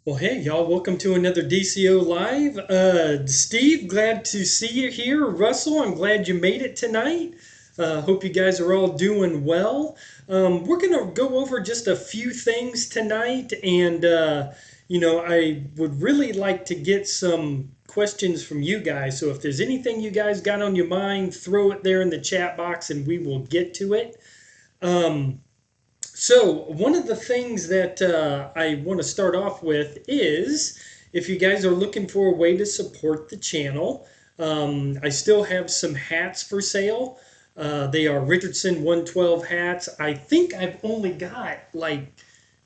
Well, hey, y'all, welcome to another DCO Live. Steve, glad to see you here. Russell, I'm glad you made it tonight. Hope you guys are all doing well. We're going to go over just a few things tonight, and, I would really like to get some questions from you guys. So if there's anything you guys got on your mind, throw it there in the chat box and we will get to it. So, one of the things that I want to start off with is if you guys are looking for a way to support the channel, I still have some hats for sale. They are Richardson 112 hats. I think I've only got like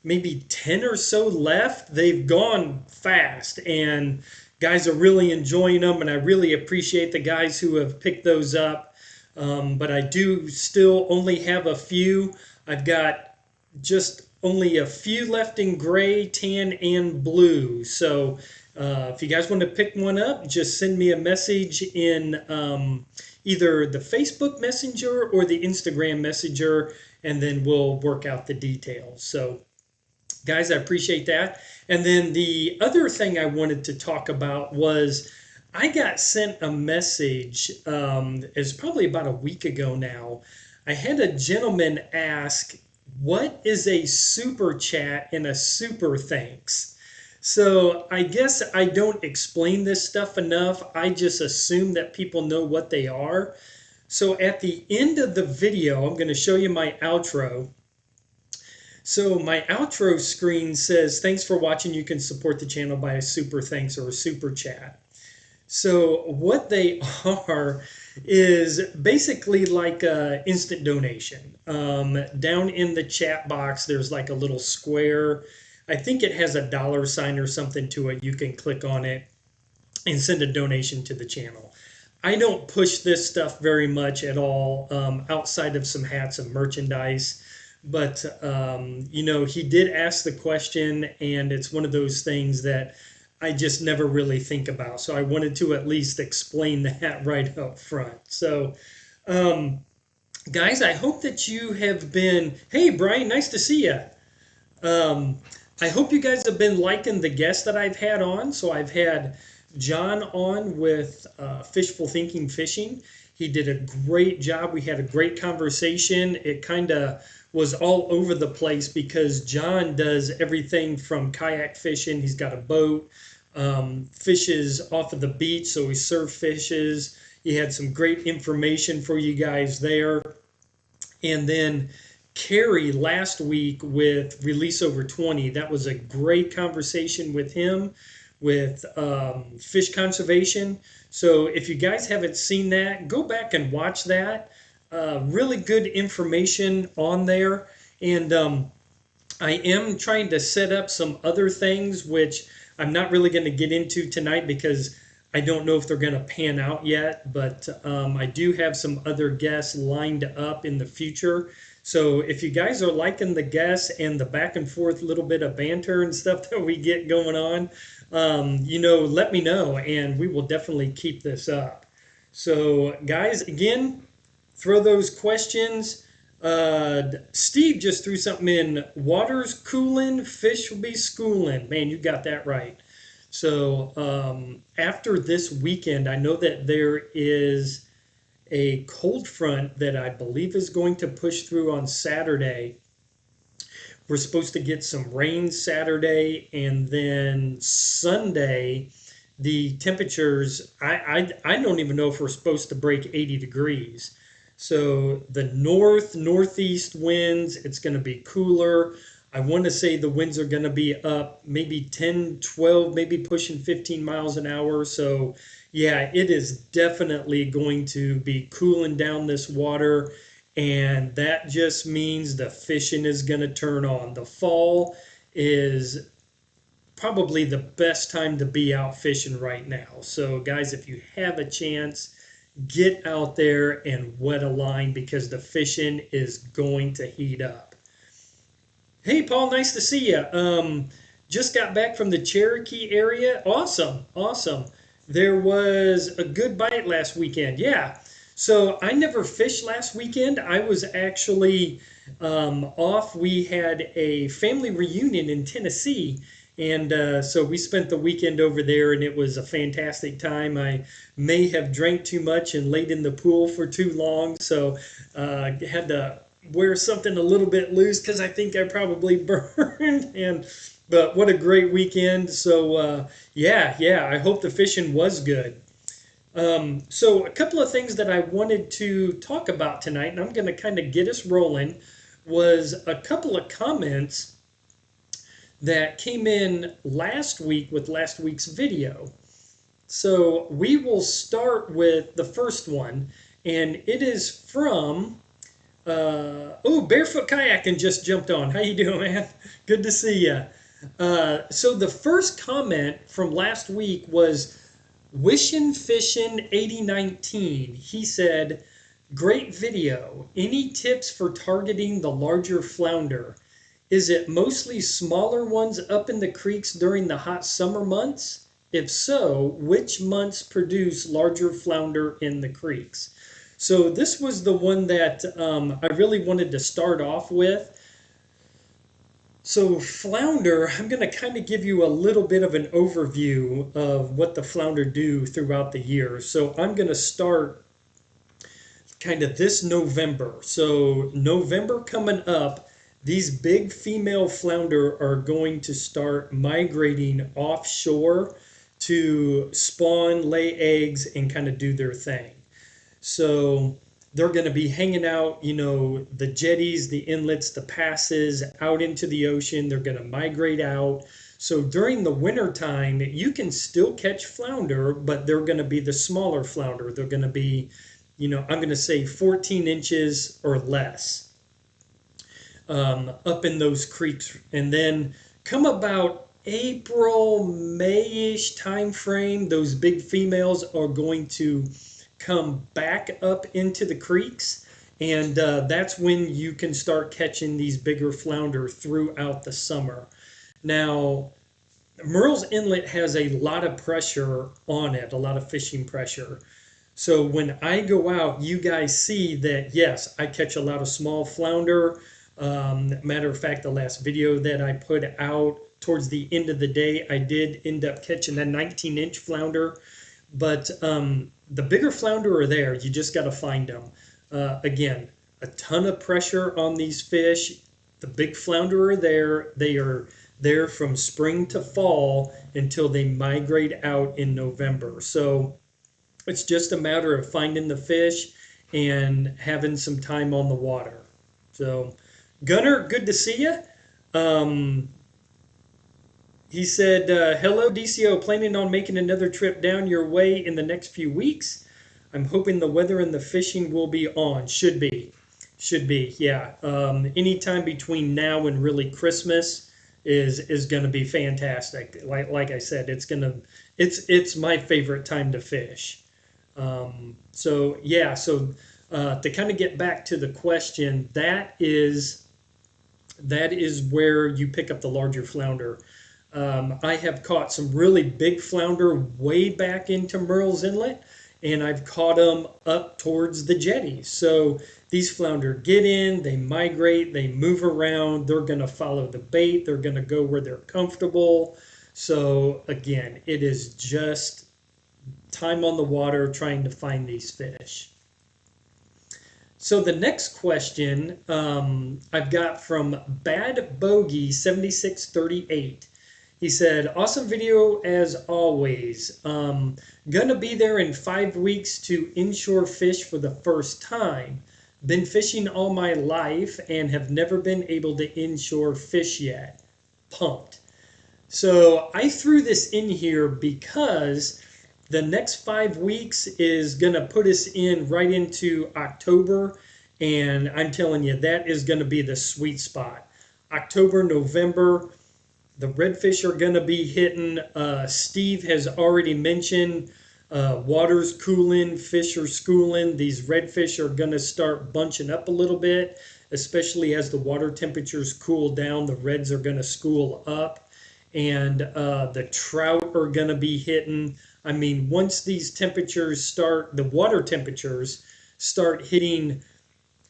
maybe 10 or so left. They've gone fast, and guys are really enjoying them, and I really appreciate the guys who have picked those up. But I do still only have a few. I've got just only a few left in gray, tan, and blue. So if you guys want to pick one up, just send me a message in either the Facebook Messenger or the Instagram Messenger, and then we'll work out the details. So, guys, I appreciate that. And then the other thing I wanted to talk about was I got sent a message, it's probably about a week ago now. I had a gentleman ask, what is a super chat and a super thanks? So I guess I don't explain this stuff enough. I just assume that people know what they are. So at the end of the video, I'm going to show you my outro. So my outro screen says, thanks for watching. You can support the channel by a super thanks or a super chat. So what they are is basically like a instant donation. Down in the chat box, there's like a little square. I think it has a dollar sign or something to it. You can click on it and send a donation to the channel. I don't push this stuff very much at all, outside of some hats and merchandise. But, he did ask the question, and it's one of those things that I just never really think about. So I wanted to at least explain that right up front. So, guys, I hope that you have been. Hey, Brian, nice to see you. Um, I hope you guys have been liking the guests that I've had on. So I've had John on with Fishful Thinking Fishing. He did a great job. We had a great conversation. It kind of was all over the place because John does everything from kayak fishing. He's got a boat, fishes off of the beach, so he surf fishes. He had some great information for you guys there. And then Carrie last week with Release Over 20. That was a great conversation with him with fish conservation. So if you guys haven't seen that, go back and watch that. Really good information on there. And I am trying to set up some other things, which I'm not really going to get into tonight because I don't know if they're going to pan out yet. But I do have some other guests lined up in the future. So if you guys are liking the guests and the back and forth little bit of banter and stuff that we get going on, let me know, and we will definitely keep this up. So, guys, again, throw those questions. Steve just threw something in. Water's cooling, fish will be schooling. Man, you got that right. So, after this weekend, I know that there is a cold front that I believe is going to push through on Saturday. We're supposed to get some rain Saturday, and then Sunday, the temperatures, I don't even know if we're supposed to break 80 degrees. So the northeast winds, it's going to be cooler. I want to say the winds are going to be up maybe 10, 12, maybe pushing 15 miles an hour. So yeah, it is definitely going to be cooling down this water. And that just means the fishing is going to turn on. The fall is probably the best time to be out fishing right now. So guys, if you have a chance, get out there and wet a line because the fishing is going to heat up. Hey Paul, nice to see you. Just got back from the Cherokee area. Awesome, awesome. There was a good bite last weekend. Yeah. So I never fished last weekend. I was actually off. We had a family reunion in Tennessee, and so we spent the weekend over there, and it was a fantastic time. I may have drank too much and laid in the pool for too long, so had to wear something a little bit loose because I think I probably burned. And but what a great weekend! So yeah, I hope the fishing was good. So a couple of things that I wanted to talk about tonight, and I'm going to kind of get us rolling, was a couple of comments that came in last week with last week's video. So we will start with the first one, and it is from Barefoot Kayaking just jumped on. How you doing, man? Good to see you. So the first comment from last week was Wishin' Fishin' 8019. He said, "Great video. Any tips for targeting the larger flounder? Is it mostly smaller ones up in the creeks during the hot summer months? If so, which months produce larger flounder in the creeks?" So this was the one that I really wanted to start off with. So flounder, I'm going to kind of give you a little bit of an overview of what the flounder do throughout the year. So I'm going to start kind of this November. So November coming up, these big female flounder are going to start migrating offshore to spawn, lay eggs, and kind of do their thing. So they're going to be hanging out, the jetties, the inlets, the passes out into the ocean. They're going to migrate out. So during the winter time, you can still catch flounder, but they're going to be the smaller flounder. They're going to be, I'm going to say 14 inches or less up in those creeks. And then come about April, May-ish time frame, those big females are going to come back up into the creeks, and that's when you can start catching these bigger flounder throughout the summer. Now, Murrells Inlet has a lot of pressure on it, a lot of fishing pressure. So when I go out, you guys see that, yes, I catch a lot of small flounder. Matter of fact, the last video that I put out towards the end of the day, I did end up catching a 19-inch flounder. But the bigger flounder are there. You just got to find them. Again, a ton of pressure on these fish. The big flounder are there. They are there from spring to fall until they migrate out in November. So it's just a matter of finding the fish and having some time on the water. So Gunnar, good to see you. He said, hello, DCO, planning on making another trip down your way in the next few weeks. I'm hoping the weather and the fishing will be on. Should be, yeah. Anytime between now and really Christmas is going to be fantastic. Like I said, it's my favorite time to fish. So to kind of get back to the question, that is where you pick up the larger flounder. I have caught some really big flounder way back into Murrells Inlet, and I've caught them up towards the jetties. So these flounder get in, they migrate, they move around, they're going to follow the bait, they're going to go where they're comfortable. So again, it is just time on the water trying to find these fish. So the next question I've got from Bad Bogey 7638. He said, awesome video as always. Gonna be there in 5 weeks to inshore fish for the first time. Been fishing all my life and have never been able to inshore fish yet. Pumped. So I threw this in here because the next 5 weeks is gonna put us in right into October, and I'm telling you, that is gonna be the sweet spot. October, November, The redfish are going to be hitting. Steve has already mentioned water's cooling, fish are schooling. These redfish are going to start bunching up a little bit, especially as the water temperatures cool down. The reds are going to school up, and the trout are going to be hitting. I mean, once these temperatures start, the water temperatures start hitting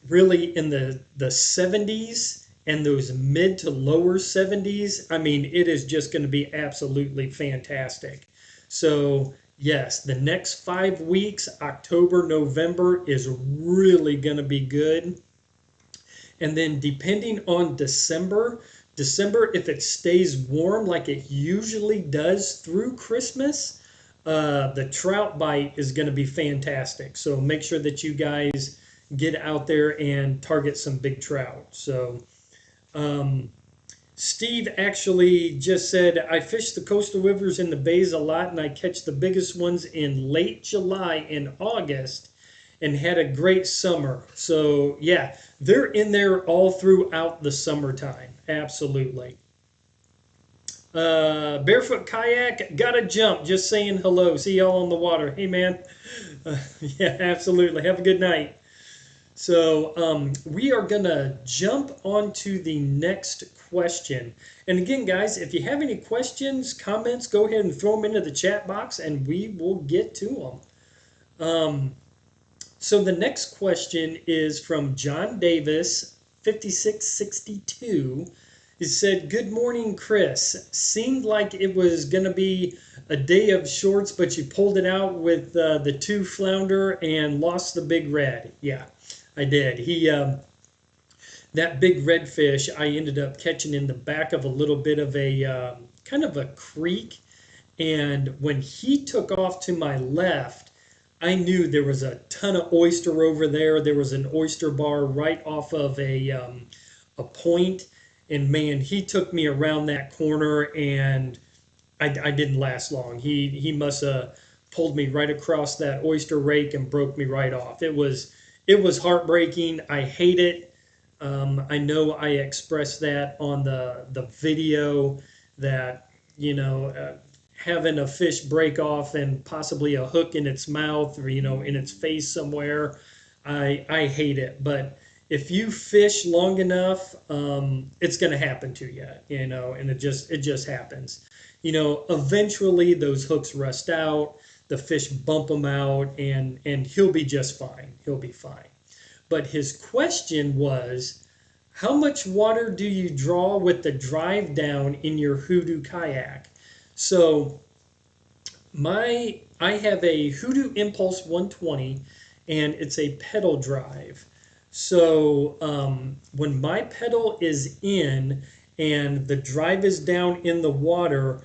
really in the 70s and those mid to lower 70s, I mean, it is just going to be absolutely fantastic. So, yes, the next 5 weeks, October, November, is really going to be good. And then depending on December, if it stays warm like it usually does through Christmas, the trout bite is going to be fantastic. So make sure that you guys get out there and target some big trout. So um, Steve actually just said, I fish the coastal rivers and the bays a lot, and I catch the biggest ones in late July and August and had a great summer. So, yeah, they're in there all throughout the summertime. Absolutely. Barefoot Kayak, gotta jump. Just saying hello. See y'all on the water. Hey, man. Yeah, absolutely. Have a good night. So we are going to jump on to the next question. And again, guys, if you have any questions, comments, go ahead and throw them into the chat box and we will get to them. So the next question is from John Davis, 5662. He said, good morning, Chris. Seemed like it was going to be a day of shorts, but you pulled it out with the 2 flounder and lost the big red. Yeah, I did. That big redfish I ended up catching in the back of a little bit of a kind of a creek. And when he took off to my left, I knew there was a ton of oyster over there. There was an oyster bar right off of a point. And man, he took me around that corner and I didn't last long. He must have pulled me right across that oyster rake and broke me right off. It was heartbreaking. I hate it. I know I expressed that on the video that, having a fish break off and possibly a hook in its mouth or, in its face somewhere, I hate it. But if you fish long enough, it's going to happen to you, and it just happens. Eventually those hooks rust out, the fish bump them out, and he'll be just fine. He'll be fine. But his question was, how much water do you draw with the drive down in your Hoodoo kayak? So I have a Hoodoo Impulse 120, and it's a pedal drive. So when my pedal is in and the drive is down in the water,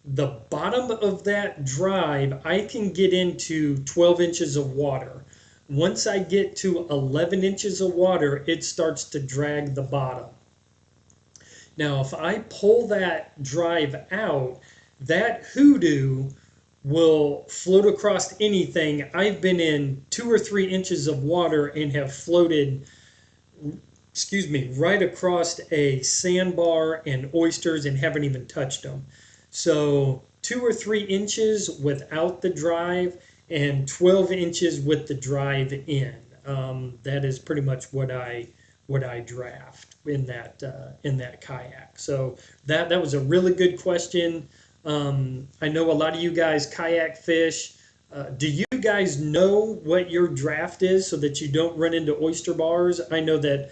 the bottom of that drive, I can get into 12 inches of water. Once I get to 11 inches of water, it starts to drag the bottom. Now, if I pull that drive out, that Hoodoo will float across anything. I've been in 2 or 3 inches of water and have floated, right across a sandbar and oysters and haven't even touched them. So 2 or 3 inches without the drive and 12 inches with the drive in. That is pretty much what I draft in that kayak. So that was a really good question. I know a lot of you guys kayak fish. Do you guys know what your draft is so that you don't run into oyster bars? I know that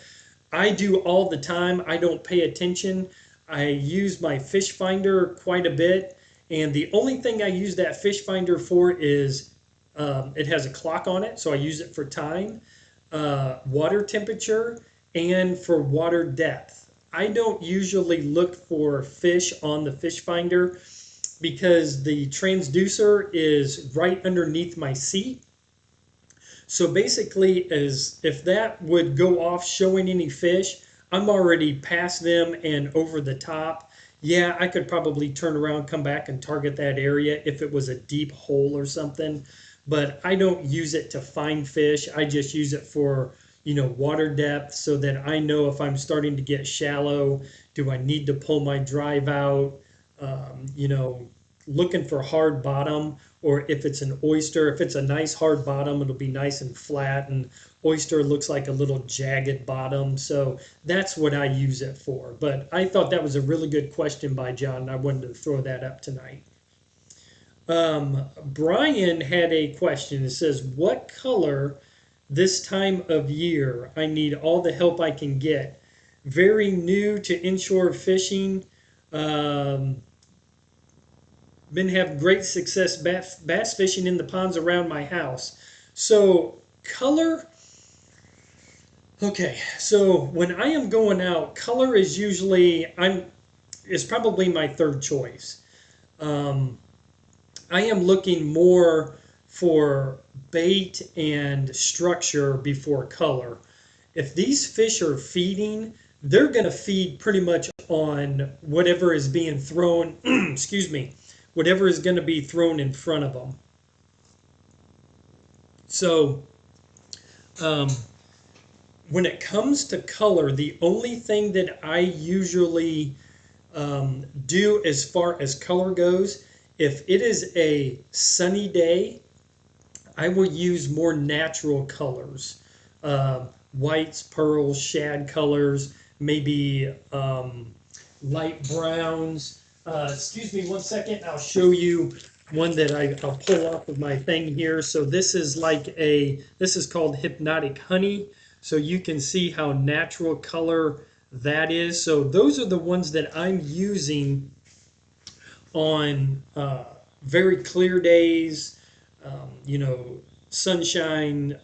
I do all the time. I don't pay attention. I use my fish finder quite a bit, and the only thing I use that fish finder for is it has a clock on it, so I use it for time, water temperature, and for water depth. I don't usually look for fish on the fish finder because the transducer is right underneath my seat. So basically, as if that would go off showing any fish, I'm already past them and over the top. Yeah, I could probably turn around, come back and target that area if it was a deep hole or something. But I don't use it to find fish. I just use it for water depth so that I know if I'm starting to get shallow, do I need to pull my drive out? You know, looking for hard bottom, or if it's an oyster, if it's a nice hard bottom, it'll be nice and flat, and oyster looks like a little jagged bottom. So that's what I use it for. But I thought that was a really good question by John, and I wanted to throw that up tonight. Brian had a question. It says, what color this time of year? I need all the help I can get. Very new to inshore fishing. Been having great success bass fishing in the ponds around my house. So color, okay. So when I am going out, color is usually is probably my third choice. I am looking more for bait and structure before color. If these fish are feeding, they're going to feed pretty much on whatever is being thrown, excuse me, whatever is going to be thrown in front of them. So when it comes to color, the only thing that I usually do as far as color goes, if it is a sunny day, I will use more natural colors. Whites, pearls, shad colors, maybe light browns. Excuse me 1 second, I'll show you one that I'll pull off of my thing here. So this is this is called Hypnotic Honey. So you can see how natural color that is. So those are the ones that I'm using on very clear days, sunshine,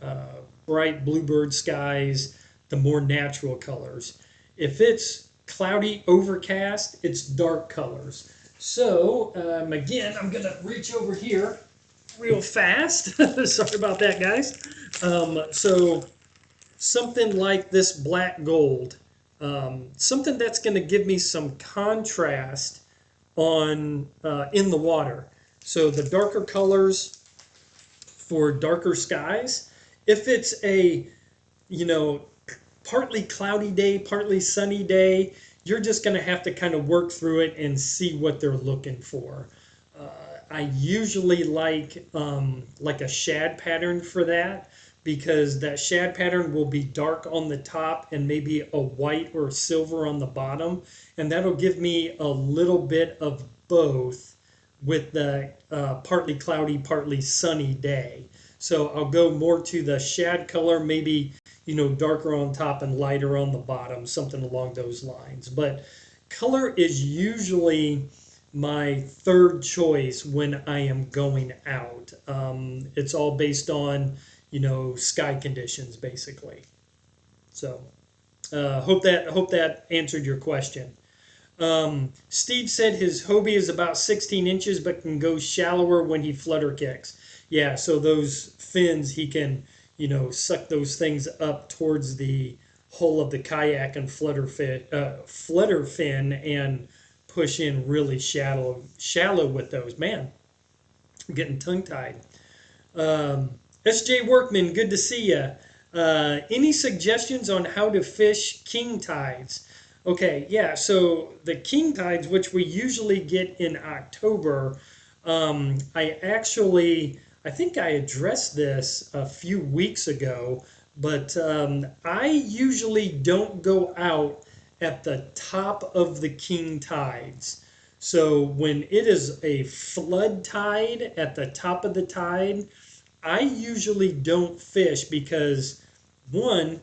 bright bluebird skies, the more natural colors. If it's cloudy, overcast, it's dark colors. So again, I'm going to reach over here real fast. Sorry about that, guys. So something like this black gold, something that's going to give me some contrast on in the water. So the darker colors for darker skies. If it's a partly cloudy day, partly sunny day, you're just going to have to kind of work through it and see what they're looking for. I usually like a shad pattern for that, because that shad pattern will be dark on the top and maybe a white or silver on the bottom, and that'll give me a little bit of both with the partly cloudy, partly sunny day. So I'll go more to the shad color, maybe darker on top and lighter on the bottom, something along those lines. But color is usually my third choice when I am going out. It's all based on sky conditions, basically. So hope that answered your question. Steve said his Hobie is about 16 inches but can go shallower when he flutter kicks. Yeah, so those fins, he can suck those things up towards the hull of the kayak and flutter fin and push in really shallow with those. Man, I'm getting tongue-tied. SJ Workman, good to see you. Any suggestions on how to fish king tides? Okay, yeah, so the king tides, which we usually get in October, I think I addressed this a few weeks ago, but I usually don't go out at the top of the king tides. So when it is a flood tide at the top of the tide, I usually don't fish because, one,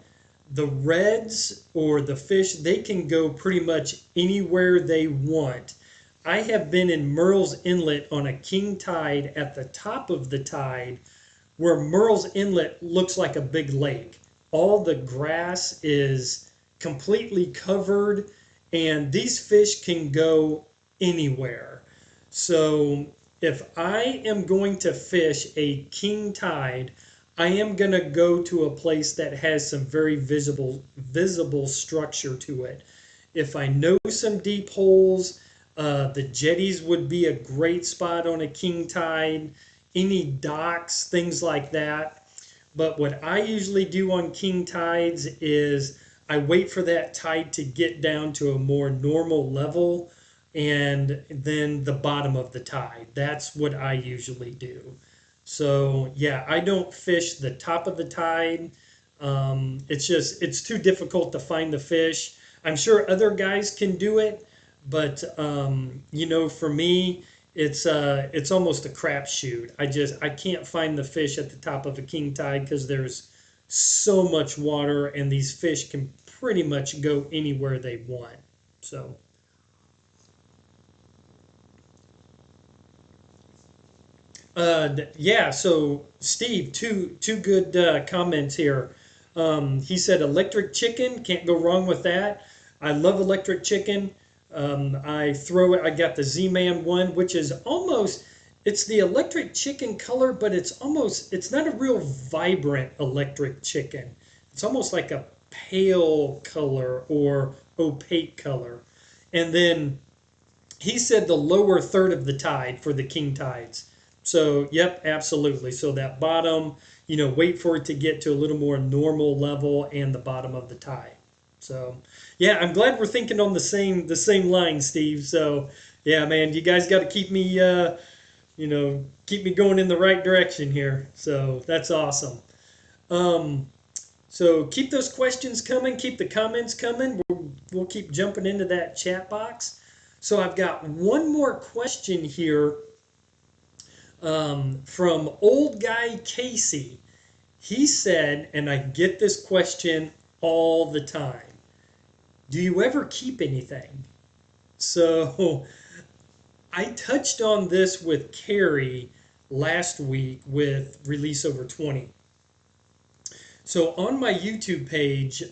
the reds or the fish, they can go pretty much anywhere they want. I have been in Murrells Inlet on a king tide at the top of the tide where Murrells Inlet looks like a big lake. All the grass is completely covered and these fish can go anywhere. So if I am going to fish a king tide, I am going to go to a place that has some very visible structure to it. If I know some deep holes, the jetties would be a great spot on a king tide. Any docks, things like that. But what I usually do on king tides is I wait for that tide to get down to a more normal level and then the bottom of the tide. That's what I usually do. So yeah, I don't fish the top of the tide. It's too difficult to find the fish. I'm sure other guys can do it, but for me, it's almost a crapshoot. I can't find the fish at the top of a king tide because there's so much water, and these fish can pretty much go anywhere they want. So. Yeah, so Steve, two good comments here. He said electric chicken, can't go wrong with that. I love electric chicken. I throw it. I got the Z-Man one, which is almost it's the electric chicken color, but it's not a real vibrant electric chicken. It's almost like a pale color or opaque color. And then he said the lower third of the tide for the king tides. So, yep, absolutely. So that bottom, wait for it to get to a little more normal level and the bottom of the tide. So, yeah, I'm glad we're thinking on the same line, Steve. So, yeah, man, you guys got to keep me going in the right direction here. So, that's awesome. Um, so keep those questions coming, keep the comments coming. We'll keep jumping into that chat box. So I've got one more question here from old guy Casey. He said, and I get this question all the time, do you ever keep anything? So I touched on this with Carrie last week with Release Over 20. So on my YouTube page,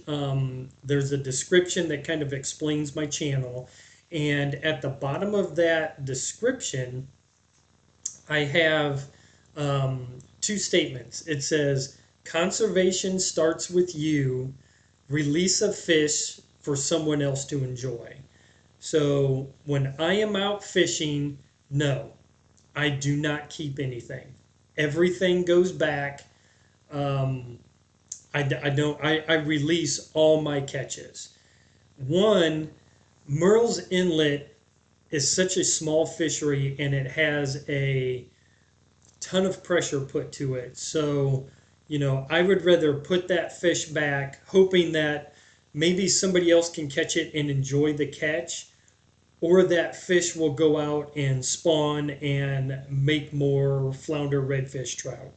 there's a description that kind of explains my channel. And at the bottom of that description, I have two statements. It says, conservation starts with you, release a fish for someone else to enjoy. So when I am out fishing, no, I do not keep anything. Everything goes back. I release all my catches. One, Merle's Inlet is such a small fishery and it has a ton of pressure put to it. So, I would rather put that fish back, hoping that maybe somebody else can catch it and enjoy the catch, or that fish will go out and spawn and make more flounder, redfish, trout.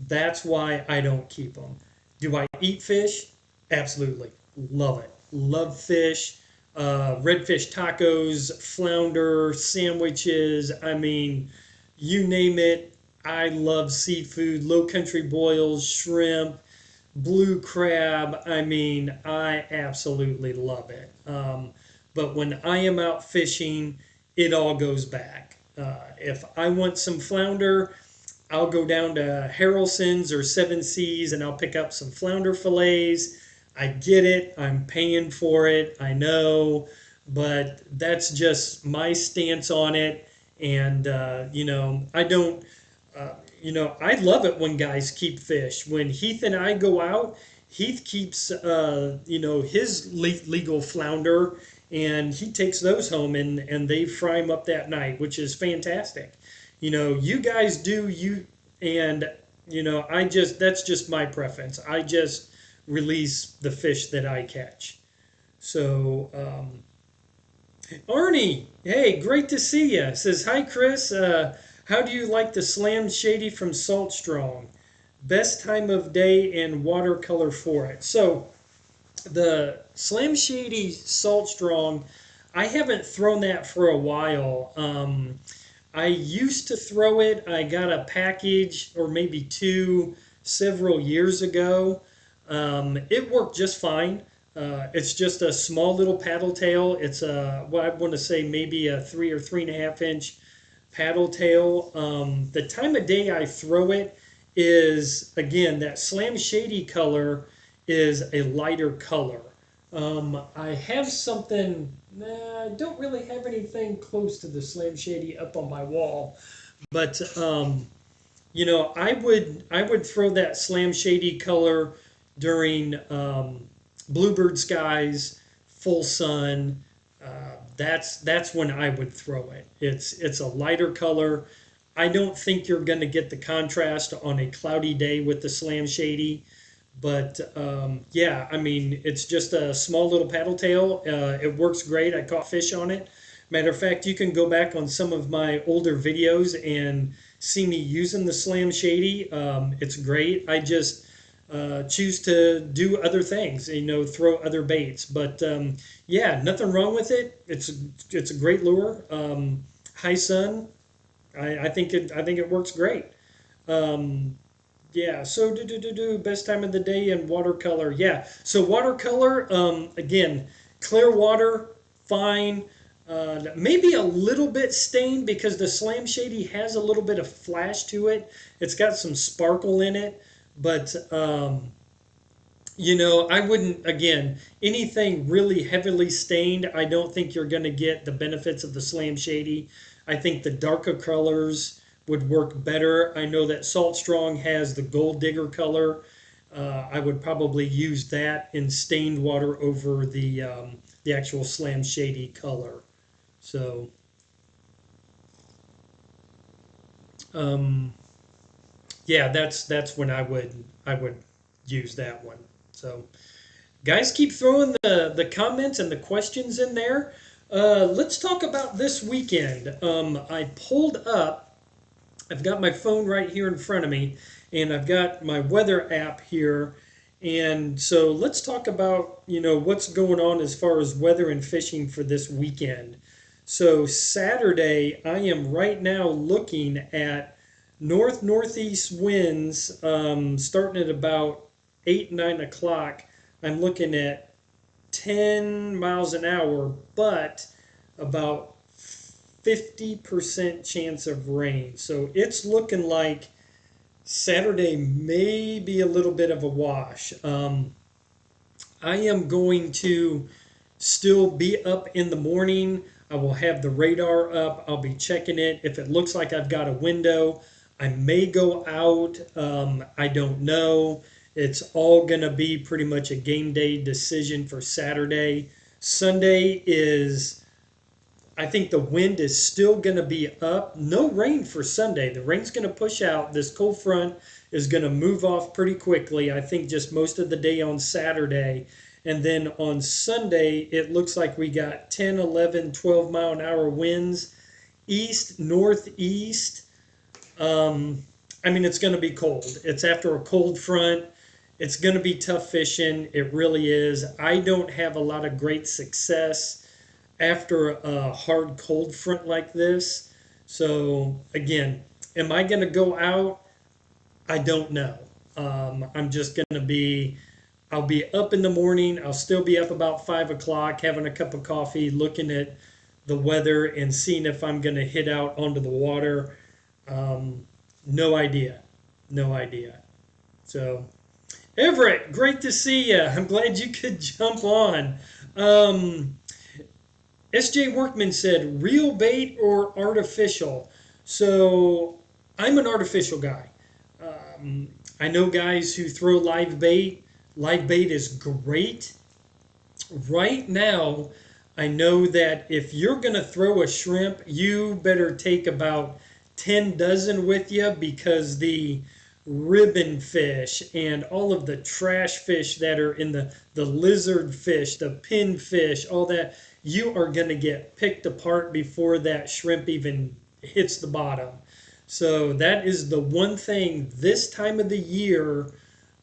That's why I don't keep them. Do I eat fish? Absolutely. Love it. Love fish. Redfish tacos, flounder, sandwiches. I mean, you name it. I love seafood, low country boils, shrimp, blue crab. I mean, I absolutely love it. But when I am out fishing, it all goes back. If I want some flounder, I'll go down to Harrelson's or Seven Seas and I'll pick up some flounder fillets. I get it. I'm paying for it. I know. But that's just my stance on it. And, I don't, I love it when guys keep fish. When Heath and I go out, Heath keeps, his legal flounder and he takes those home and they fry them up that night, which is fantastic. You guys do you, and that's just my preference. I just release the fish that I catch. So Arnie, hey, great to see you. Says hi, Chris. How do you like the Slam Shady from Salt Strong? Best time of day and watercolor for it. So the Slam Shady Salt Strong, I haven't thrown that for a while. I used to throw it. I got a package or maybe two several years ago. It worked just fine. It's just a small little paddle tail. It's what I want to say maybe a 3 or 3.5 inch paddle tail. The time of day I throw it is, again, that Slam Shady color is a lighter color. I have something, I don't really have anything close to the Slam Shady up on my wall, but I would throw that slam shady color during bluebird skies, full sun. That's when I would throw it. It's a lighter color. I don't think you're going to get the contrast on a cloudy day with the slam shady, but yeah, I mean it's just a small little paddle tail. It works great. I caught fish on it. Matter of fact, you can go back on some of my older videos and see me using the Slam Shady. It's great. I just choose to do other things, throw other baits. But yeah, nothing wrong with it. It's a great lure. High sun, I think it works great. Um, yeah. So best time of the day in watercolor. Yeah. So watercolor, again, clear water, fine. Maybe a little bit stained because the Slam Shady has a little bit of flash to it. It's got some sparkle in it, but I wouldn't, again, anything really heavily stained, I don't think you're going to get the benefits of the Slam Shady. I think the darker colors would work better. I know that Salt Strong has the Gold Digger color. I would probably use that in stained water over the actual Slam Shady color. So, um, yeah, that's when I would use that one. So, guys, keep throwing the comments and the questions in there. Let's talk about this weekend. I pulled up. I've got my phone right here in front of me, and I've got my weather app here. And so let's talk about what's going on as far as weather and fishing for this weekend. So Saturday, I am right now looking at northeast winds starting at about 8 9 o'clock. I'm looking at 10 miles an hour, but about 50% chance of rain. So it's looking like Saturday may be a little bit of a wash. I am going to still be up in the morning. I will have the radar up. I'll be checking it. If it looks like I've got a window, I may go out. I don't know. It's all going to be pretty much a game day decision for Saturday. Sunday is, I think the wind is still going to be up. No rain for Sunday. The rain's going to push out. This cold front is going to move off pretty quickly. I think just most of the day on Saturday. And then on Sunday, it looks like we got 10, 11, 12 mile an hour winds, east, northeast. I mean, it's going to be cold. It's after a cold front. It's going to be tough fishing. It really is. I don't have a lot of great success after a hard cold front like this. So, again, am I going to go out? I don't know. I'm just going to be, I'll be up in the morning. I'll still be up about 5 o'clock having a cup of coffee, looking at the weather and seeing if I'm going to hit out onto the water. No idea. No idea. So, Everett, great to see you. I'm glad you could jump on. SJ Workman said, real bait or artificial? So, I'm an artificial guy. I know guys who throw live bait. Live bait is great. Right now, I know that if you're going to throw a shrimp, you better take about 10 dozen with you because the ribbon fish and all of the trash fish that are in the lizard fish, the pin fish, all that, you are going to get picked apart before that shrimp even hits the bottom. So that is the one thing this time of the year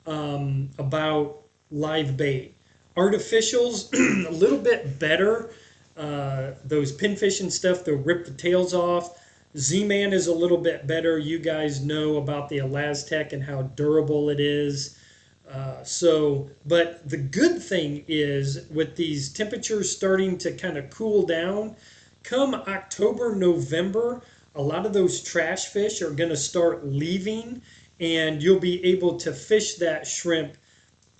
about live bait. Artificials, a little bit better. Those pinfish and stuff, they'll rip the tails off. Z-Man is a little bit better. You guys know about the Elastec and how durable it is. But the good thing is with these temperatures starting to kind of cool down, come October, November, a lot of those trash fish are going to start leaving and you'll be able to fish that shrimp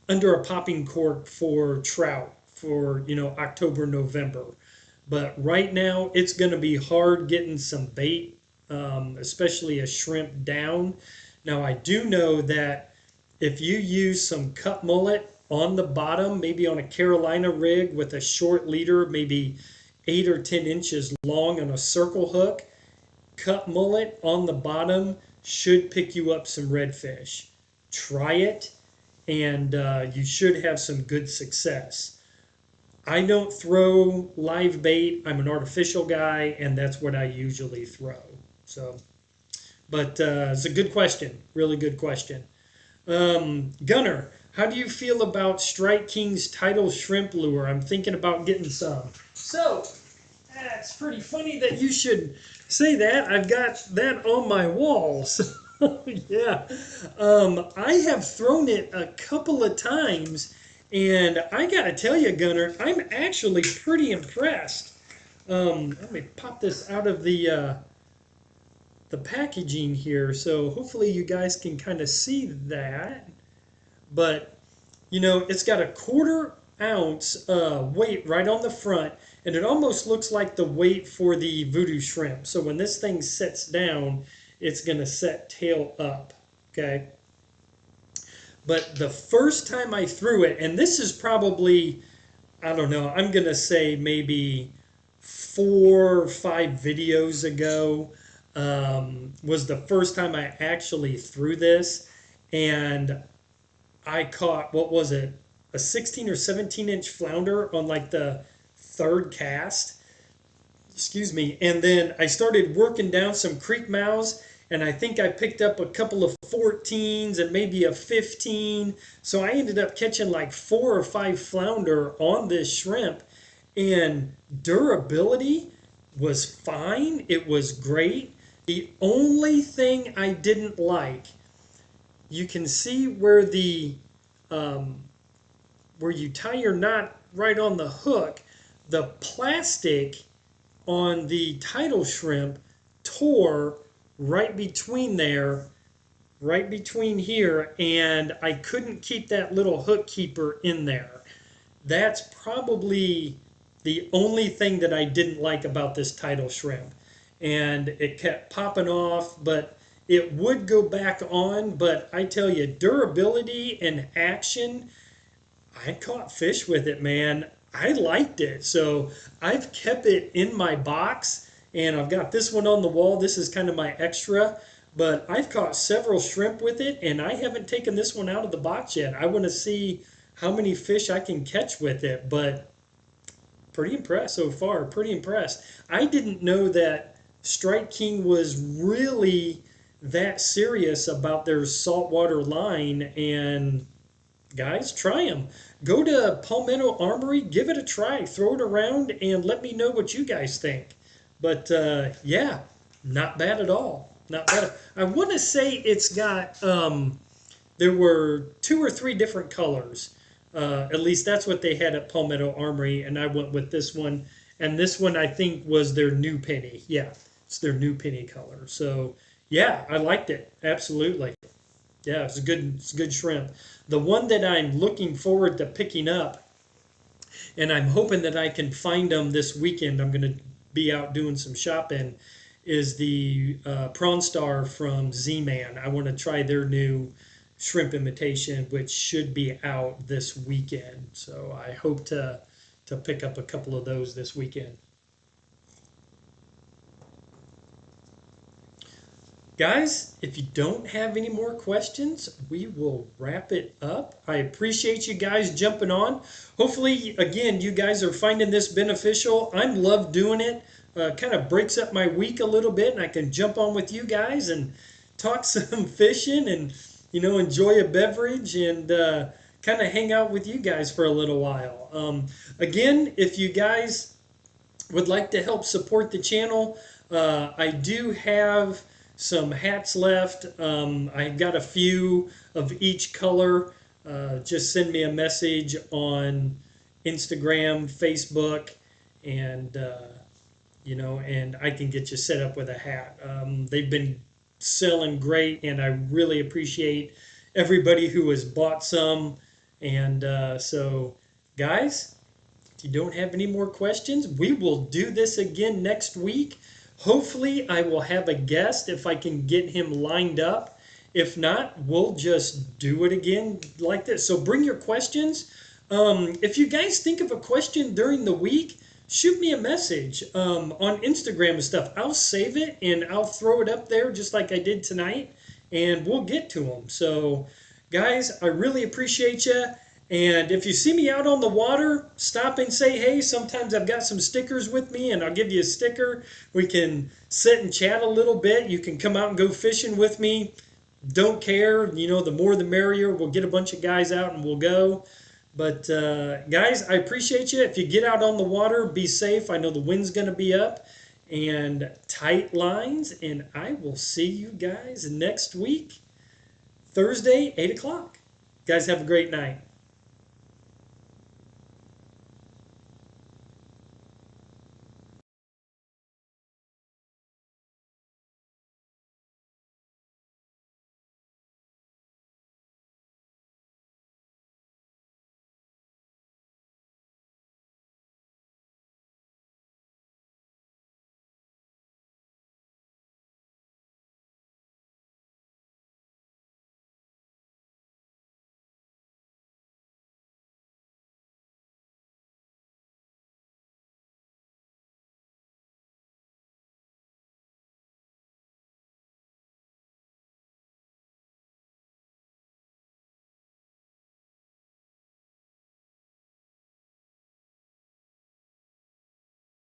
under a popping cork for trout for, October, November. But right now, it's going to be hard getting some bait especially a shrimp down. Now I do know that if you use some cut mullet on the bottom, maybe on a Carolina rig with a short leader, maybe 8 or 10 inches long on a circle hook, cut mullet on the bottom should pick you up some redfish. Try it, and you should have some good success. I don't throw live bait. I'm an artificial guy, and that's what I usually throw. So, but it's a good question. Really good question. Gunner, how do you feel about Strike King's Tidal Shrimp Lure? I'm thinking about getting some. So, it's pretty funny that you should say that. I've got that on my walls. Yeah. I have thrown it a couple of times, and I got to tell you, Gunner, I'm actually pretty impressed. Let me pop this out of the packaging here, so hopefully you guys can kind of see that. But you know, it's got a 1/4 ounce weight right on the front, and it almost looks like the weight for the voodoo shrimp. So when this thing sets down, it's going to set tail up. Okay. But the first time I threw it, and this is probably, I don't know, I'm going to say maybe 4 or 5 videos ago, was the first time I actually threw this. And I caught, what was it, a 16 or 17-inch flounder on like the 3rd cast. Excuse me. And then I started working down some creek mouths, and I think I picked up a couple of 14s and maybe a 15. So I ended up catching like 4 or 5 flounder on this shrimp, and durability was fine. It was great. The only thing I didn't like, you can see where the where you tie your knot right on the hook, the plastic on the tidal shrimp tore right between there, right between here, and I couldn't keep that little hook keeper in there. That's probably the only thing that I didn't like about this tidal shrimp. And it kept popping off, but it would go back on. But I tell you, durability and action, I caught fish with it, man. I liked it. So I've kept it in my box, and I've got this one on the wall. This is kind of my extra, but I've caught several shrimp with it, and I haven't taken this one out of the box yet. I want to see how many fish I can catch with it, but pretty impressed so far. Pretty impressed. I didn't know that Strike King was really that serious about their saltwater line, and guys, try them. Go to Palmetto Armory, give it a try, throw it around, and let me know what you guys think. But yeah, not bad at all. Not bad. I want to say it's got, there were 2 or 3 different colors. At least that's what they had at Palmetto Armory, and I went with this one. And this one, I think, was their new penny. Yeah, it's their new penny color. So yeah, I liked it. Absolutely. Yeah, it's a good shrimp. The one that I'm looking forward to picking up, and I'm hoping that I can find them this weekend, I'm going to be out doing some shopping, is the Prawn Star from Z-Man. I want to try their new shrimp imitation, which should be out this weekend. So I hope to pick up a couple of those this weekend. Guys, if you don't have any more questions, we will wrap it up. I appreciate you guys jumping on. Hopefully, again, you guys are finding this beneficial. I love doing it. Kind of breaks up my week a little bit, and I can jump on with you guys and talk some fishing and, you know, enjoy a beverage and kind of hang out with you guys for a little while. Again, if you guys would like to help support the channel, I do have some hats left. I got a few of each color. Just send me a message on Instagram, Facebook, and you know, and I can get you set up with a hat. They've been selling great, and I really appreciate everybody who has bought some. And so, guys, if you don't have any more questions, we will do this again next week. Hopefully, I will have a guest if I can get him lined up. If not, we'll just do it again like this. So bring your questions. If you guys think of a question during the week, shoot me a message on Instagram and stuff. I'll save it and I'll throw it up there just like I did tonight, and we'll get to them. So, guys, I really appreciate you. And if you see me out on the water, stop and say hey. Sometimes I've got some stickers with me, and I'll give you a sticker. We can sit and chat a little bit. You can come out and go fishing with me. Don't care. You know, the more the merrier. We'll get a bunch of guys out and we'll go. But guys, I appreciate you. If you get out on the water, be safe. I know the wind's going to be up, and tight lines. And I will see you guys next week, Thursday, 8 o'clock. Guys, have a great night.